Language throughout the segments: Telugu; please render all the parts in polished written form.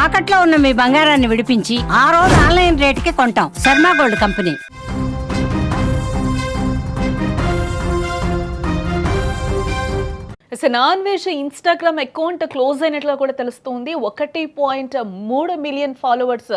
తాకట్లో ఉన్న మీ బంగారాన్ని విడిపించి ఆ రోజు ఆన్లైన్ రేటుకి కొంటాం. Sharma gold company. నాన్వేష్ ఇన్స్టాగ్రామ్ అకౌంట్ క్లోజ్ అయినట్లుగా కూడా తెలుస్తుంది. 1.3 మిలియన్ ఫాలోవర్స్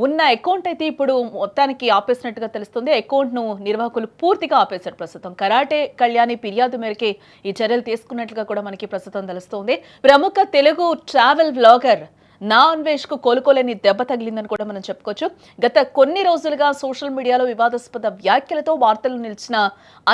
ఉన్న అకౌంట్ అయితే ఇప్పుడు మొత్తానికి ఆపేసినట్టుగా తెలుస్తుంది. అకౌంట్ ను నిర్వాహకులు పూర్తిగా ఆపేశారు. ప్రస్తుతం కరాటే కళ్యాణి ఫిర్యాదు మేరకే ఈ చర్యలు తీసుకున్నట్లుగా కూడా మనకి ప్రస్తుతం తెలుస్తుంది. ప్రముఖ తెలుగు ట్రావెల్ బ్లాగర్ నా అన్వేష్ కు కోలుకోలేని దెబ్బ తగిలిందని కూడా మనం చెప్పుకోవచ్చు. గత కొన్ని రోజులుగా సోషల్ మీడియాలో వివాదాస్పద వ్యాఖ్యలతో వార్తలు నిలిచిన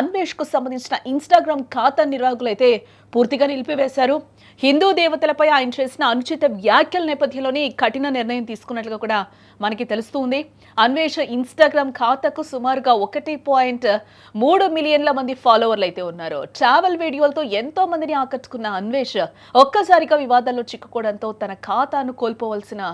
అన్వేష్ కు సంబంధించిన ఇన్స్టాగ్రామ్ ఖాతా నిర్వాహకులు అయితే పూర్తిగా నిలిపివేశారు. హిందూ దేవతలపై ఆయన చేసిన అనుచిత వ్యాఖ్యల నేపథ్యంలోనే కఠిన నిర్ణయం తీసుకున్నట్లుగా కూడా మనకి తెలుస్తుంది. అన్వేష్ ఇన్స్టాగ్రామ్ ఖాతాకు సుమారుగా 1.3 మిలియన్ల మంది ఫాలోవర్లు అయితే ఉన్నారు. ట్రావెల్ వీడియోలతో ఎంతో మందిని ఆకట్టుకున్న అన్వేష్ ఒక్కసారిగా వివాదాల్లో చిక్కుకోవడంతో తన ఖాతాను కోల్పోవలసిన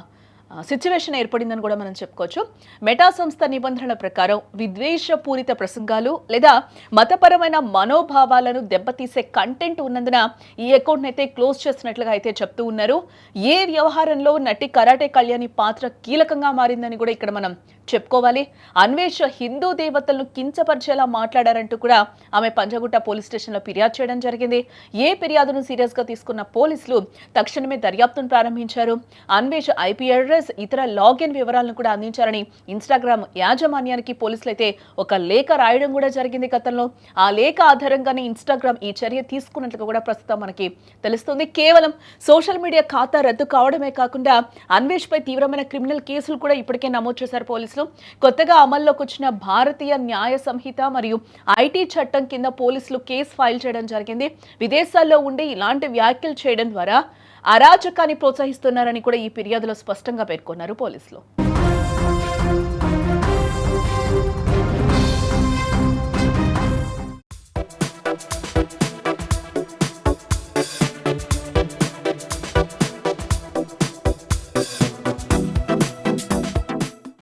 సిచ్యువేషన్ ఏర్పడిందని కూడా మనం చెప్పుకోవచ్చు. మెటా సంస్థ నిబంధనల ప్రకారం విద్వేషపూరిత ప్రసంగాలు లేదా మతపరమైన మనోభావాలను దెబ్బతీసే కంటెంట్ ఉన్నందున ఈ అకౌంట్ అయితే క్లోజ్ చేసినట్లుగా అయితే చెప్తూ ఉన్నారు. ఏ వ్యవహారంలో నటి కరాటే కళ్యాణి పాత్ర కీలకంగా మారిందని కూడా ఇక్కడ మనం చెప్పుకోవాలి. అన్వేష్ హిందూ దేవతలను కించపరిచేలా మాట్లాడారంటూ కూడా ఆమె పంజగుట్ట పోలీస్ స్టేషన్లో ఫిర్యాదు చేయడం జరిగింది. ఏ ఫిర్యాదును సీరియస్ గా తీసుకున్న పోలీసులు తక్షణమే దర్యాప్తును ప్రారంభించారు. అన్వేష్ ఐపీ అడ్రస్ ఇతర లాగిన్ వివరాలను కూడా అందించారని ఇన్స్టాగ్రామ్ యాజమాన్యానికి పోలీసులు అయితే ఒక లేఖ రాయడం కూడా జరిగింది గతంలో. ఆ లేఖ ఆధారంగానే ఇన్స్టాగ్రామ్ ఈ చర్య తీసుకున్నట్లుగా కూడా ప్రస్తుతం మనకి తెలుస్తుంది. కేవలం సోషల్ మీడియా ఖాతా రద్దు కావడమే కాకుండా అన్వేష్ పై తీవ్రమైన క్రిమినల్ కేసులు కూడా ఇప్పటికే నమోదు చేశారు పోలీసులు. కొత్తగా అమల్లోకి వచ్చిన భారతీయ న్యాయ సంహిత మరియు ఐటీ చట్టం కింద పోలీసులు కేసు ఫైల్ చేయడం జరిగింది. విదేశాల్లో ఉండి ఇలాంటి వ్యాఖ్యలు చేయడం ద్వారా అరాచకాన్ని ప్రోత్సహిస్తున్నారని కూడా ఈ ఫిర్యాదులో స్పష్టంగా పేర్కొన్నారు పోలీసులు.